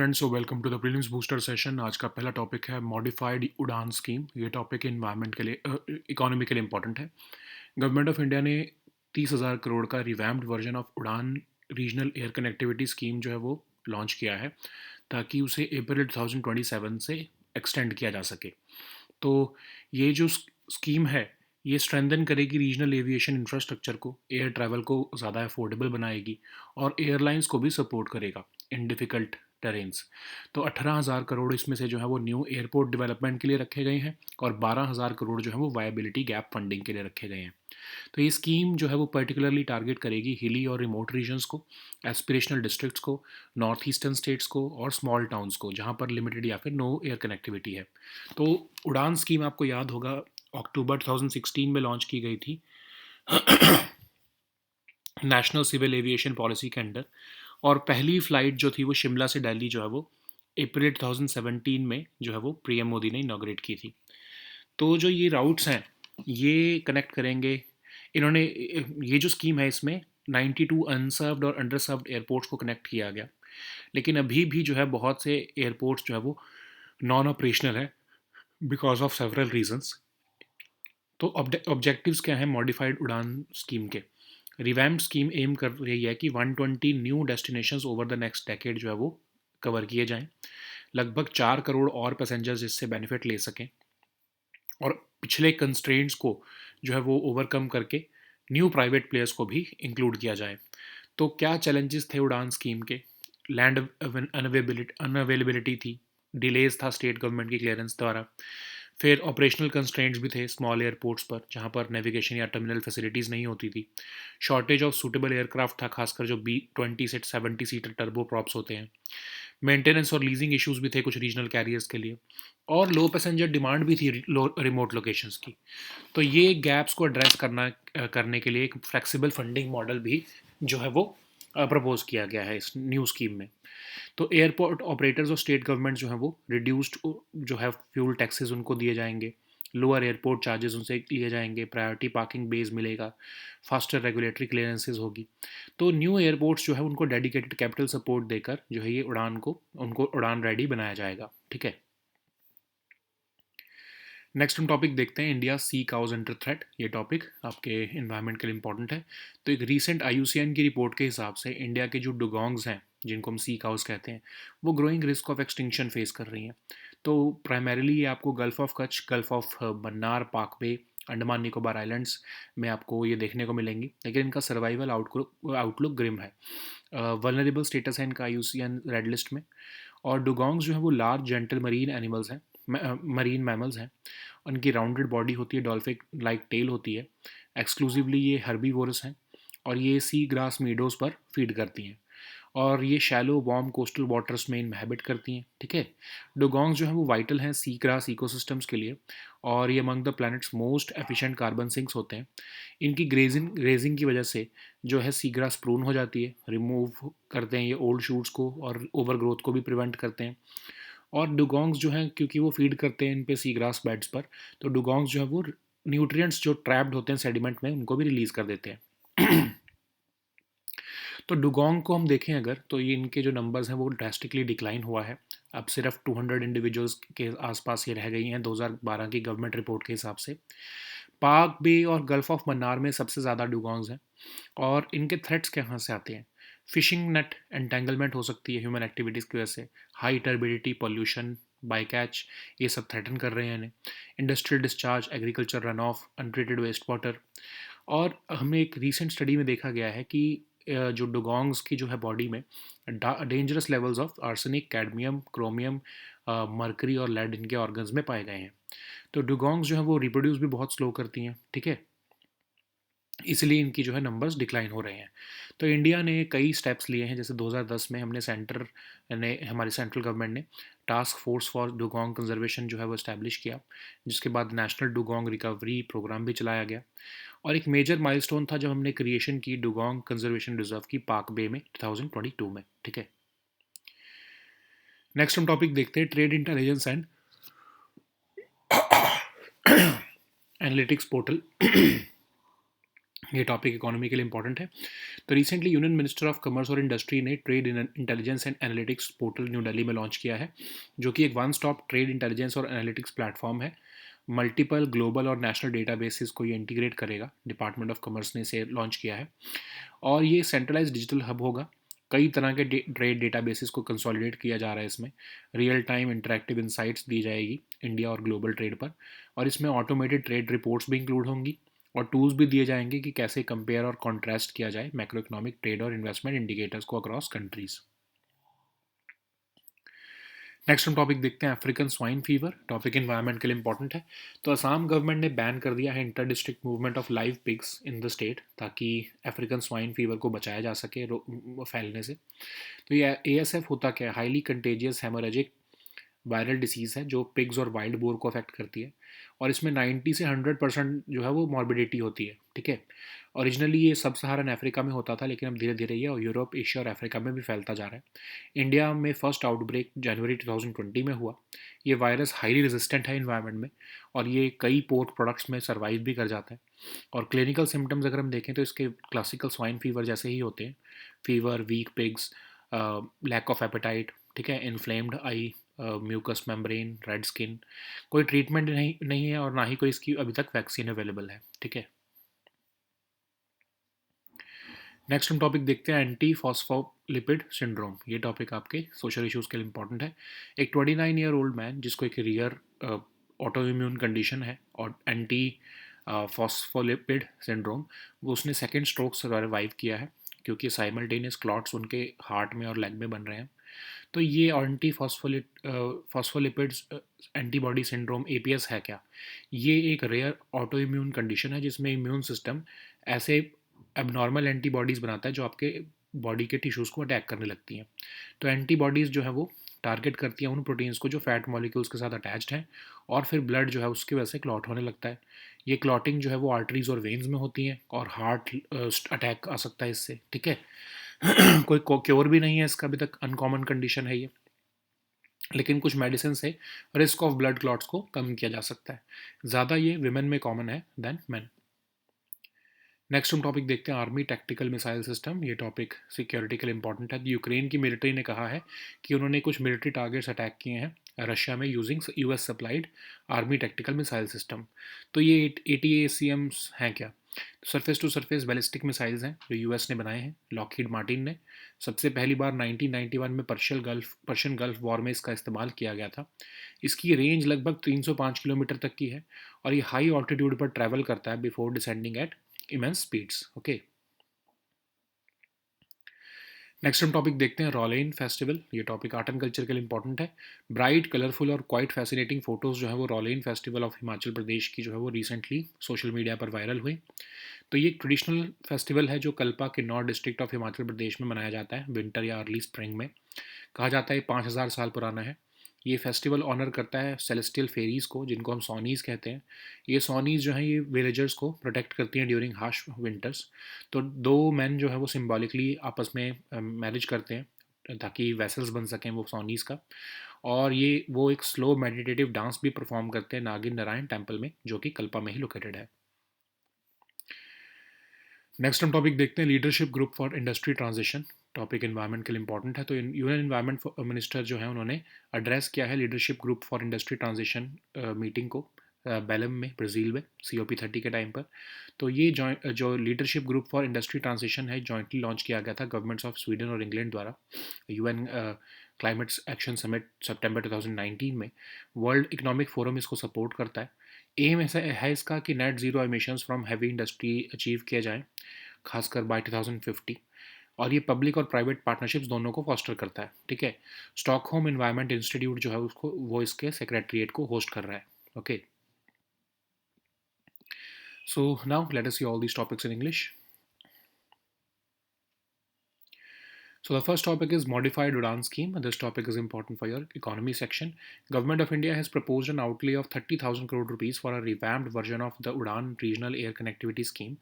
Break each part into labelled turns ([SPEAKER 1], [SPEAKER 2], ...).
[SPEAKER 1] Friends, so welcome to the prelims booster session. आज का पहला टॉपिक है मॉडिफाइड उड़ान स्कीम। ये टॉपिक इन्वायरमेंट के लिए, इकोनॉमी के लिए इंपॉर्टेंट है। गवर्नमेंट ऑफ इंडिया ने 30,000 करोड़ का रिवैम्प्ड वर्जन ऑफ उड़ान रीजनल एयर कनेक्टिविटी स्कीम जो है वो लॉन्च किया है, ताकि उसे अप्रैल 2027 से एक्सटेंड किया जा सके। तो ये जो स्कीम है, ये स्ट्रेंथन करेगी रीजनल एविएशन इंफ्रास्ट्रक्चर को, एयर ट्रैवल को ज़्यादा अफोर्डेबल बनाएगी और एयरलाइंस को भी सपोर्ट करेगा इन डिफ़िकल्ट टेरेन्स। तो 18,000 करोड़ इसमें से जो है वो न्यू एयरपोर्ट डेवलपमेंट के लिए रखे गए हैं और 12,000 करोड़ जो है वो वायबिलिटी गैप फंडिंग के लिए रखे गए हैं। तो ये स्कीम जो है वो पर्टिकुलरली टारगेट करेगी हिली और रिमोट रीजन्स को, एस्पिरेशनल डिस्ट्रिक्ट्स को, नॉर्थ ईस्टर्न स्टेट्स को और स्मॉल टाउन्स को, जहाँ पर लिमिटेड या फिर नो एयर कनेक्टिविटी है। तो उड़ान स्कीम आपको याद होगा अक्टूबर 2016 में लॉन्च की गई थी नेशनल सिविल एविएशन पॉलिसी के अंडर। और पहली फ़्लाइट जो थी वो शिमला से दिल्ली जो है वो अप्रैल 2017 में जो है वो पीएम मोदी ने इनाग्रेट की थी। तो जो ये राउट्स हैं, ये कनेक्ट करेंगे इन्होंने। ये जो स्कीम है, इसमें 92 अनसर्व्ड और अंडरसर्व्ड एयरपोर्ट्स को कनेक्ट किया गया, लेकिन अभी भी जो है बहुत से एयरपोर्ट्स जो है वो नॉन ऑपरेशनल है बिकॉज ऑफ सेवरल रीजंस। तो ऑब्जेक्टिव्स क्या हैं मॉडिफाइड उड़ान स्कीम के? रिवैम्प्ड स्कीम एम कर रही है कि 120 new destinations over the next decade जो है वो कवर किए जाएं। लगभग 4 करोड़ और पैसेंजर्स इससे बेनिफिट ले सकें और पिछले कंस्ट्रेंट्स को जो है वो ओवरकम करके न्यू प्राइवेट प्लेयर्स को भी इंक्लूड किया जाए। तो क्या चैलेंजेस थे उड़ान स्कीम के? लैंड अनअवेलेबिलिटी थी, डिलेज था स्टेट गवर्नमेंट की क्लियरेंस द्वारा, फिर ऑपरेशनल कंस्ट्रेंट्स भी थे स्मॉल एयरपोर्ट्स पर जहाँ पर नेविगेशन या टर्मिनल फैसिलिटीज़ नहीं होती थी। शॉर्टेज ऑफ सूटेबल एयरक्राफ्ट था, खासकर जो B20 से 70 सीटर टर्बो प्रॉप्स होते हैं। मेंटेनेंस और लीजिंग इश्यूज भी थे कुछ रीजनल कैरियर्स के लिए, और लो पैसेंजर डिमांड भी थी रिमोट लोकेशंस की। तो ये गैप्स को एड्रेस करने के लिए एक फ्लेक्सिबल फंडिंग मॉडल भी जो है वो प्रपोज किया गया है इस न्यू स्कीम में। तो एयरपोर्ट ऑपरेटर्स और स्टेट गवर्नमेंट जो है वो रिड्यूस्ड जो है फ्यूल टैक्सेस उनको दिए जाएंगे, लोअर एयरपोर्ट चार्जेस उनसे लिए जाएंगे, प्रायोरिटी पार्किंग बेस मिलेगा, फास्टर रेगुलेटरी क्लियरेंसेज होगी। तो न्यू एयरपोर्ट्स जो है उनको डेडिकेटेड कैपिटल सपोर्ट देकर जो है ये उड़ान को उनको उड़ान रेडी बनाया जाएगा। ठीक है, नेक्स्ट हम टॉपिक देखते हैं, India sea cows under threat. ये टॉपिक आपके इन्वायरमेंट के लिए इंपॉर्टेंट है। तो एक रीसेंट IUCN की रिपोर्ट के हिसाब से इंडिया के जो डुगोंग्स हैं, जिनको हम सी काउज कहते हैं, वो growing risk of extinction face कर रही हैं। तो प्राइमरीली ये आपको gulf of Kutch, gulf of Mannar, पाक बे, अंडमान निकोबार आइलैंड्स में आपको ये देखने को मिलेंगी, लेकिन इनका सर्वाइवल आउटलुक ग्रिम है। वल्नरेबल स्टेटस है इनका IUCN रेड लिस्ट में। और डुगोंग्स जो है वो लार्ज जेंटल मरीन एनिमल्स हैं, मरीन मैमल्स हैं। उनकी राउंडेड बॉडी होती है, डॉल्फिन लाइक टेल होती है। एक्सक्लूसिवली ये हर्बीवोरस हैं और ये सी ग्रास मीडोज़ पर फीड करती हैं, और ये शैलो वार्म कोस्टल वाटर्स में इनहैबिट करती हैं। ठीक है, डुगोंग्स जो है वो वाइटल हैं सी ग्रास इकोसिस्टम्स के लिए, और ये among the planets most efficient carbon sinks होते हैं। इनकी ग्रेजिंग की वजह से जो है सी ग्रास प्रून हो जाती है, रिमूव करते हैं ये ओल्ड शूट्स को, और ओवर ग्रोथ को भी प्रिवेंट करते हैं। और डुगोंग्स जो हैं, क्योंकि वो फीड करते हैं इन पे सी ग्रास बेड्स पर, तो डुगोंग्स जो है वो न्यूट्रिएंट्स जो ट्रैप्ड होते हैं सेडिमेंट में, उनको भी रिलीज़ कर देते हैं। तो डुगोंग को हम देखें अगर, तो ये इनके जो नंबर्स हैं वो ड्रास्टिकली डिक्लाइन हुआ है। अब सिर्फ 200 इंडिविजुअल्स के आसपास ये रह गई हैं 2012 की गवर्नमेंट रिपोर्ट के हिसाब से। पाक बे और गल्फ ऑफ मन्नार में सबसे ज़्यादा डुगोंग्स हैं। और इनके थ्रेट्स कहाँ से आते हैं? फिशिंग नेट एंटेंगलमेंट हो सकती है ह्यूमन एक्टिविटीज़ की वजह से, high turbidity, pollution, by catch, ये सब थ्रेटन कर रहे हैं इन्हें। Industrial discharge, agriculture run off, untreated waste water. और हमें एक रीसेंट स्टडी में देखा गया है कि जो डुगोंग्स की जो है बॉडी में dangerous levels of arsenic, cadmium, chromium, mercury और लेड इनके ऑर्गन्स में पाए गए हैं। तो डुगोंग्स जो है वो रिप्रोड्यूस भी बहुत स्लो करती हैं। ठीक है, इसलिए इनकी जो है नंबर्स डिक्लाइन हो रहे हैं। तो इंडिया ने कई स्टेप्स लिए हैं, जैसे 2010 में हमारी सेंट्रल गवर्नमेंट ने task force for dugong conservation जो है वो इस्टेब्लिश किया, जिसके बाद नेशनल डुगोंग रिकवरी प्रोग्राम भी चलाया गया। और एक मेजर माइलस्टोन था जब हमने क्रिएशन की डुगोंग कंजर्वेशन रिजर्व की पाक बे में 2022 में। ठीक है, नेक्स्ट हम टॉपिक देखते हैं, trade intelligence and analytics portal. ये टॉपिक इकोनॉमी के लिए इंपॉर्टेंट है। तो recently union minister of commerce और इंडस्ट्री ने trade intelligence and analytics portal new Delhi में लॉन्च किया है, जो कि एक वन स्टॉप ट्रेड इंटेलिजेंस और एनालिटिक्स प्लेटफॉर्म है। मल्टीपल ग्लोबल और नेशनल डेटाबेसेस को ये इंटीग्रेट करेगा। डिपार्टमेंट ऑफ कॉमर्स ने इसे लॉन्च किया है और ये सेंट्रलाइज डिजिटल हब होगा। कई तरह के ट्रेड डेटाबेसेस को कंसोलिडेट किया जा रहा है इसमें। रियल टाइम इंटरेक्टिव इंसाइट्स दी जाएगी इंडिया और ग्लोबल ट्रेड पर, और इसमें ऑटोमेटेड ट्रेड रिपोर्ट्स भी इंक्लूड होंगी और टूल्स भी दिए जाएंगे कि कैसे कंपेयर और कॉन्ट्रास्ट किया जाए मैक्रो इकोनॉमिक ट्रेड और इन्वेस्टमेंट इंडिकेटर्स को अक्रॉस कंट्रीज। नेक्स्ट हम टॉपिक देखते हैं African swine fever. Topic environment के लिए इंपॉर्टेंट है। तो असम गवर्नमेंट ने बैन कर दिया है inter district movement of live pigs in the state, ताकि अफ्रीकन स्वाइन फीवर को बचाया जा सके फैलने से। तो ये ASF होता क्या है? Highly contagious haemorrhagic viral disease है जो पिग्स और वाइल्ड बोर को अफेक्ट करती है, और इसमें 90 से 100% जो है वो मॉर्बिडिटी होती है। ठीक है। ओरिजिनली ये सब सहारन अफ्रीका में होता था, लेकिन अब धीरे धीरे ये और यूरोप, एशिया और अफ्रीका में भी फैलता जा रहा है। इंडिया में फर्स्ट आउटब्रेक जनवरी 2020 में हुआ। ये वायरस हाईली रेजिस्टेंट है इन्वायरमेंट में, और ये कई पोर्क प्रोडक्ट्स में सर्वाइव भी कर जाता है। और क्लिनिकल सिम्टम्स अगर हम देखें तो इसके क्लासिकल स्वाइन फीवर जैसे ही होते हैं। Fever, weak pigs, lack of appetite, ठीक है, inflamed eye, mucus membrane, red skin. कोई ट्रीटमेंट नहीं है और ना ही कोई इसकी अभी तक वैक्सीन अवेलेबल है। ठीक है। नेक्स्ट हम टॉपिक देखते हैं एंटी फॉस्फोलिपिड सिंड्रोम। ये टॉपिक आपके सोशल इश्यूज़ के लिए इंपॉर्टेंट है। एक 29 ईयर ओल्ड मैन जिसको एक रियर ऑटो इम्यून कंडीशन है और एंटी फॉस्फोलिपिड सिंड्रोम, वो उसने सेकेंड स्ट्रोक सर्वाइव किया है, क्योंकि साइमल्टेनियस क्लॉट्स उनके हार्ट में और लेग में बन रहे हैं। तो ये anti phospholipids antibody syndrome APS है क्या? ये एक रेयर ऑटो इम्यून कंडीशन है जिसमें इम्यून सिस्टम ऐसे एबनॉर्मल एंटीबॉडीज़ बनाता है जो आपके बॉडी के टिश्यूज़ को अटैक करने लगती हैं। तो एंटीबॉडीज़ जो है वो टारगेट करती हैं उन प्रोटीन्स को जो फैट मॉलिक्यूल्स के साथ अटैच्ड हैं, और फिर ब्लड जो है उसकी वजह से क्लॉट होने लगता है। ये क्लॉटिंग जो है वो आर्टरीज और वेन्स में होती हैं, और हार्ट अटैक आ सकता है इससे। ठीक है। कोई क्योर भी नहीं है इसका अभी तक, अनकॉमन कंडीशन है ये, लेकिन कुछ मेडिसिन से रिस्क ऑफ ब्लड क्लॉट्स को कम किया जा सकता है। ज़्यादा ये विमेन में कॉमन है देन मैन। नेक्स्ट हम टॉपिक देखते हैं आर्मी टैक्टिकल मिसाइल सिस्टम। ये टॉपिक सिक्योरिटी के लिए इंपॉर्टेंट है। यूक्रेन की मिलिट्री ने कहा है कि उन्होंने कुछ मिलिट्री टारगेट्स अटैक किए हैं रशिया में using US supplied army tactical missile system. तो ये ATACMs हैं क्या? Surface to surface ballistic missiles हैं जो US ने बनाए हैं, लॉकहीड मार्टिन ने। सबसे पहली बार 1991 में पर्शियन गल्फ वॉर में इसका इस्तेमाल किया गया था। इसकी रेंज लगभग 305 किलोमीटर तक की है, और ये हाई ऑल्टीट्यूड पर ट्रैवल करता है before descending at immense speeds. Okay. Next हम टॉपिक देखते हैं रॉलेन फेस्टिवल। ये टॉपिक आर्ट एंड कल्चर के लिए इंपॉर्टेंट है। ब्राइट, कलरफुल और क्वाइट फैसिनेटिंग फोटोज़ जो है वो रॉलेन फेस्टिवल ऑफ हिमाचल प्रदेश की जो है वो रिसेंटली सोशल मीडिया पर वायरल हुई। तो ये एक ट्रेडिशनल फेस्टिवल है जो कल्पा किन्नौर डिस्ट्रिक्ट ऑफ हिमाचल प्रदेश में मनाया जाता है विंटर या अर्ली स्प्रिंग में। कहा जाता है 5,000 साल पुराना है। ये फेस्टिवल ऑनर करता है सेलेस्टियल फेरीज़ को, जिनको हम सोनीज़ कहते हैं। ये सोनीज़ जो हैं ये विलेजर्स को प्रोटेक्ट करती हैं ड्यूरिंग हार्श विंटर्स। तो दो मैन जो है वो सिम्बॉलिकली आपस में मैरिज करते हैं ताकि वेसल्स बन सकें वो सोनीज़ का। और ये वो एक स्लो मेडिटेटिव डांस भी परफॉर्म करते हैं नागिन नारायण टेम्पल में, जो कि कल्पा में ही लोकेटेड है। नेक्स्ट हम टॉपिक देखते हैं leadership group for industry transition. Topic environment के लिए इंपॉर्टेंट है। तो यूनियन इन्वायरमेंट मिनिस्टर जो है उन्होंने एड्रेस किया है leadership group for industry transition meeting को बेलम में, ब्राज़ील में, COP30 के टाइम पर। तो ये जो leadership group for industry transition है जॉइंटली लॉन्च किया गया था गवर्नमेंट्स ऑफ स्वीडन और इंग्लैंड द्वारा UN क्लाइमेट एक्शन समिट सितंबर 2019 में। वर्ल्ड इकोनॉमिक फोरम इसको सपोर्ट करता है। एम ऐसा है इसका कि net zero emissions from heavy industry achieve किया जाए, खासकर बाय 2050। और ये पब्लिक और प्राइवेट पार्टनरशिप्स दोनों को फॉस्टर करता है। ठीक है। स्टॉकहोम इन्वायरमेंट इंस्टीट्यूट जो है उसको वो इसके सेक्रेटरीट को होस्ट कर रहा है। Okay. So now let us see all these topics in English. So the first topic is modified Udan scheme. This topic is important for your economy section. Government of India has proposed an outlay of 30,000 crore rupees for a revamped version of the Udan Regional Air Connectivity Scheme,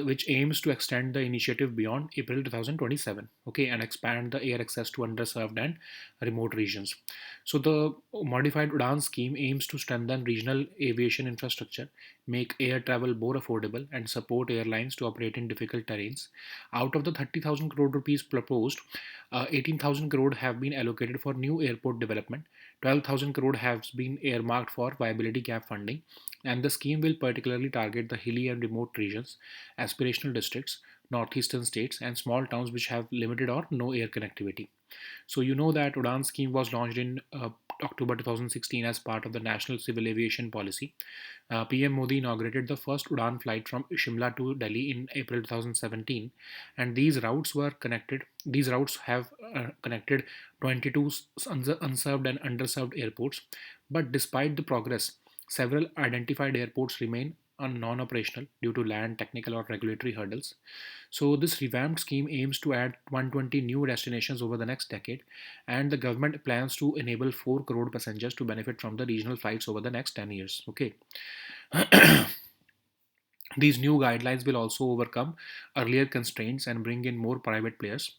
[SPEAKER 1] which aims to extend the initiative beyond April 2027, okay, and expand the air access to underserved and remote regions. So the modified Udan scheme aims to strengthen regional aviation infrastructure, make air travel more affordable, and support airlines to operate in difficult terrains. Out of the 30,000 crore rupees proposed, 18,000 crore have been allocated for new airport development, 12,000 crore has been earmarked for viability gap funding, and the scheme will particularly target the hilly and remote regions, aspirational districts, northeastern states, and small towns which have limited or no air connectivity. So you know that Udan scheme was launched in October 2016 as part of the National Civil Aviation Policy. PM Modi inaugurated the first Udan flight from Shimla to Delhi in April 2017, and these routes were connected. These routes have connected 22 unserved and underserved airports. But despite the progress, several identified airports remain non-operational due to land, technical, or regulatory hurdles. So this revamped scheme aims to add 120 new destinations over the next decade, and the government plans to enable 4 crore passengers to benefit from the regional flights over the next 10 years. Okay. These new guidelines will also overcome earlier constraints and bring in more private players.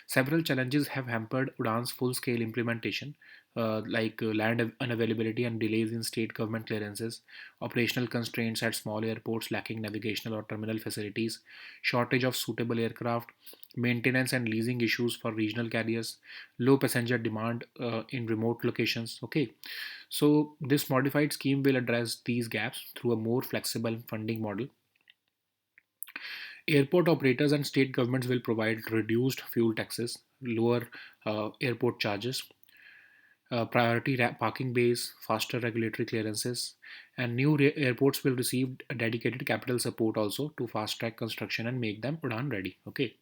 [SPEAKER 1] Several challenges have hampered Udan's full scale implementation, like land unavailability and delays in state government clearances, operational constraints at small airports lacking navigational or terminal facilities, shortage of suitable aircraft, maintenance and leasing issues for regional carriers, low passenger demand in remote locations. Okay, so this modified scheme will address these gaps through a more flexible funding model. Airport operators and state governments will provide reduced fuel taxes, lower airport charges, priority parking bays, faster regulatory clearances, and new airports will receive dedicated capital support also to fast track construction and make them Udan ready. Okay.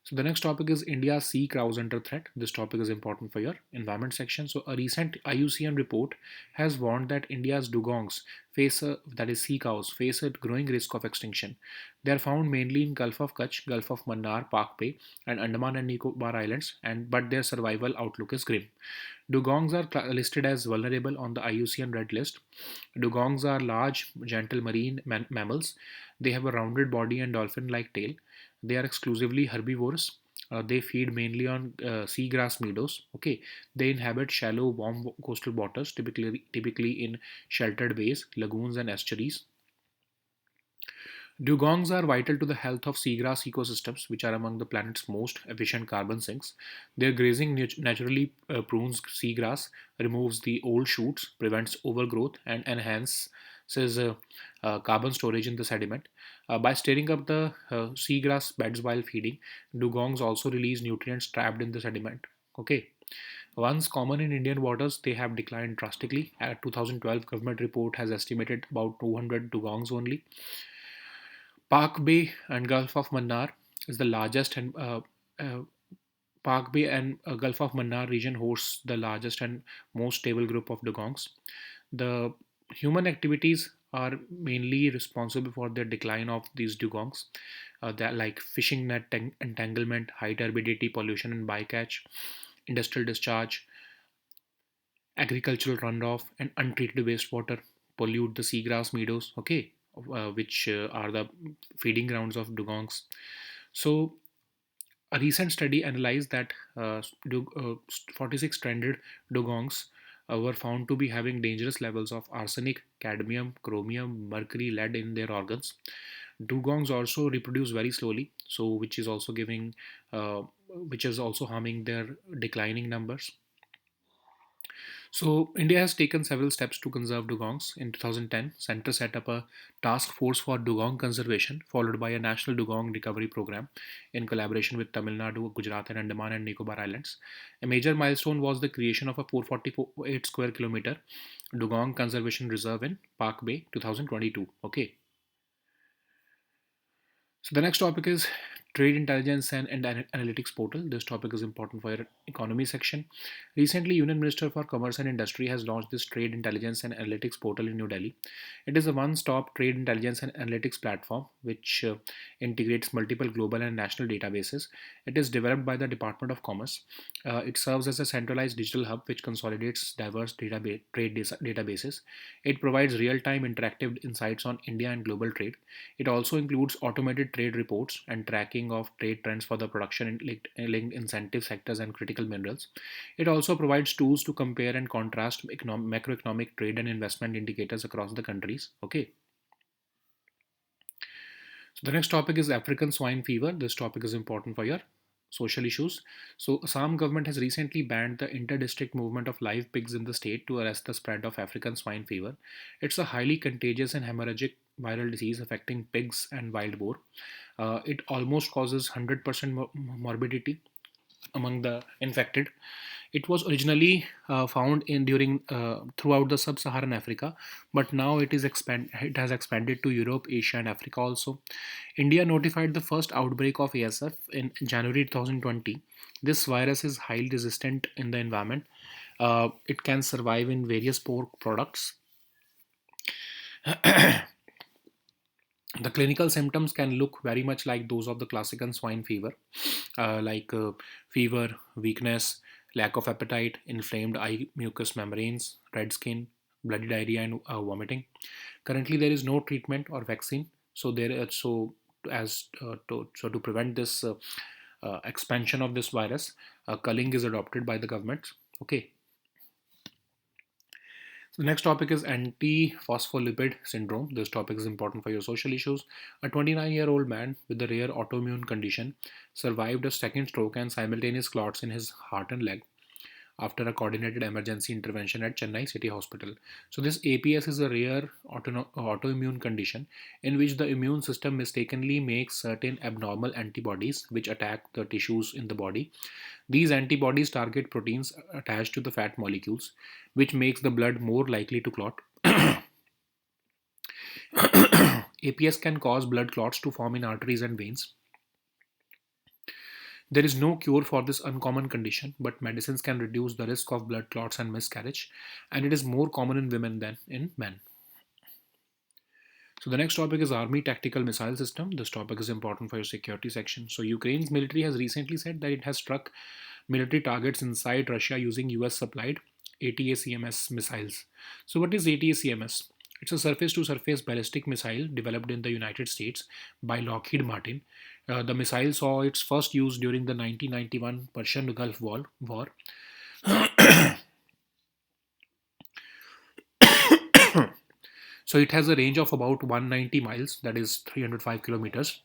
[SPEAKER 1] So the next topic is India's sea cows under threat. This topic is important for your environment section. So a recent IUCN report has warned that India's dugongs that is sea cows, face a growing risk of extinction. They are found mainly in Gulf of Kutch, Gulf of Mannar, Park Bay, and Andaman and Nicobar Islands, and but their survival outlook is grim. Dugongs are listed as vulnerable on the IUCN Red List. Dugongs are large, gentle marine mammals. They have a rounded body and dolphin like tail. They are exclusively herbivorous. They feed mainly on seagrass meadows. Okay, they inhabit shallow, warm coastal waters, typically in sheltered bays, lagoons, and estuaries. Dugongs are vital to the health of seagrass ecosystems, which are among the planet's most efficient carbon sinks. Their grazing naturally prunes seagrass, removes the old shoots, prevents overgrowth, and enhances carbon storage in the sediment. By stirring up the seagrass beds while feeding, dugongs also release nutrients trapped in the sediment. Okay. Once common in Indian waters, they have declined drastically. A 2012 government report has estimated about 200 dugongs only. Park Bay and Gulf of Mannar is the largest and uh, Park Bay and Gulf of Mannar region hosts the largest and most stable group of dugongs. The human activities are mainly responsible for the decline of these dugongs, that like fishing net entanglement, high turbidity pollution and bycatch, industrial discharge, agricultural runoff, and untreated wastewater pollute the seagrass meadows. Okay, which are the feeding grounds of dugongs. So a recent study analyzed that 46 stranded dugongs were found to be having dangerous levels of arsenic, cadmium, chromium, mercury, lead in their organs. Dugongs also reproduce very slowly, so which is also harming their declining numbers. So India has taken several steps to conserve dugongs. In 2010, Centre set up a task force for dugong conservation, followed by a national dugong recovery program in collaboration with Tamil Nadu, Gujarat, and Andaman and Nicobar Islands. A major milestone was the creation of a 448 square kilometer dugong conservation reserve in Park Bay, 2022. Okay. So the next topic is Trade intelligence and analytics portal. This topic is important for your economy section. Recently, Union Minister for Commerce and Industry has launched this trade intelligence and analytics portal in New Delhi. It is a one-stop trade intelligence and analytics platform which integrates multiple global and national databases. It is developed by the Department of Commerce. It serves as a centralized digital hub which consolidates diverse databases. It provides real-time interactive insights on India and global trade. It also includes automated trade reports and tracking of trade trends for the production and linked incentive sectors and critical minerals. It also provides tools to compare and contrast macroeconomic trade and investment indicators across the countries. Okay. So the next topic is African swine fever. This topic is important for your social issues. So Assam government has recently banned the inter-district movement of live pigs in the state to arrest the spread of African swine fever. It's a highly contagious and hemorrhagic viral disease affecting pigs and wild boar. It almost causes 100% morbidity among the infected. It was originally found in during throughout the sub-Saharan Africa, but now it has expanded to Europe, Asia, and Africa also. India notified the first outbreak of ASF in January 2020. This virus is highly resistant in the environment. It can survive in various pork products. The clinical symptoms can look very much like those of the classical swine fever, like fever, weakness, lack of appetite, inflamed eye mucous membranes, red skin, bloody diarrhea, and vomiting. Currently, there is no treatment or vaccine, so to prevent this expansion of this virus, culling is adopted by the government. Okay. So the next topic is anti-phospholipid syndrome. This topic is important for your social issues. A 29-year-old man with a rare autoimmune condition survived a second stroke and simultaneous clots in his heart and leg after a coordinated emergency intervention at Chennai City Hospital. So, this APS is a rare autoimmune condition in which the immune system mistakenly makes certain abnormal antibodies which attack the tissues in the body. These antibodies target proteins attached to the fat molecules, which makes the blood more likely to clot. APS can cause blood clots to form in arteries and veins. There is no cure for this uncommon condition, but medicines can reduce the risk of blood clots and miscarriage, and it is more common in women than in men. So the next topic is Army Tactical Missile System. This topic is important for your security section. So Ukraine's military has recently said that it has struck military targets inside Russia using US supplied ATACMS missiles. So what is ATACMS? It's a surface to surface ballistic missile developed in the United States by Lockheed Martin. The missile saw its first use during the 1991 Persian Gulf War. So it has a range of about 190 miles, that is 305 kilometers.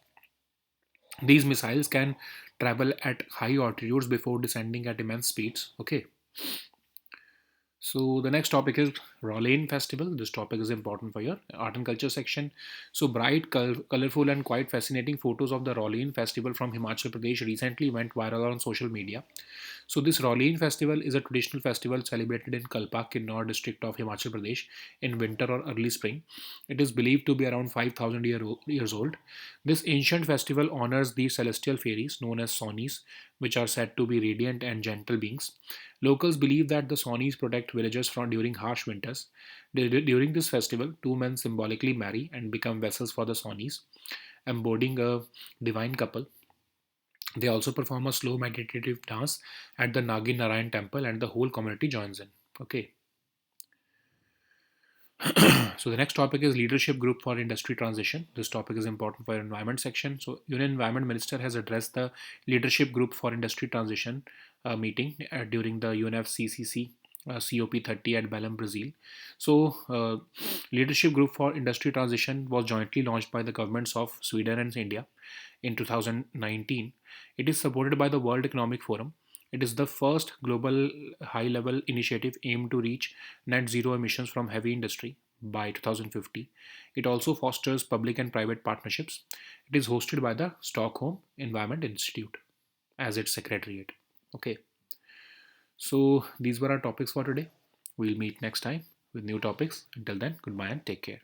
[SPEAKER 1] These missiles can travel at high altitudes before descending at immense speeds. Okay. So the next topic is Rollin Festival. This topic is important for your art and culture section. So bright, colorful, and quite fascinating photos of the Rollin Festival from Himachal Pradesh recently went viral on social media. So this Rollin Festival is a traditional festival celebrated in Kalpa, Kinnaur district of Himachal Pradesh in winter or early spring. It is believed to be around 5,000 years old. This ancient festival honors the celestial fairies known as Sonis, which are said to be radiant and gentle beings. Locals believe that the Sonis protect villagers from during harsh winters. During this festival, two men symbolically marry and become vessels for the Sonis, embodying a divine couple. They also perform a slow meditative dance at the Nagin Narayan temple and the whole community joins in. Okay. So the next topic is leadership group for industry transition. This topic is important for your environment section. So Union Environment Minister has addressed the leadership group for industry transition meeting during the UNFCCC COP30 at Belém, Brazil. So leadership group for industry transition was jointly launched by the governments of Sweden and India in 2019. It is supported by the World Economic Forum. It is the first global high level initiative aimed to reach net zero emissions from heavy industry by 2050. It also fosters public and private partnerships. It is hosted by the Stockholm Environment Institute as its secretariat. Okay, so these were our topics for today. We'll meet next time with new topics. Until then, goodbye and take care.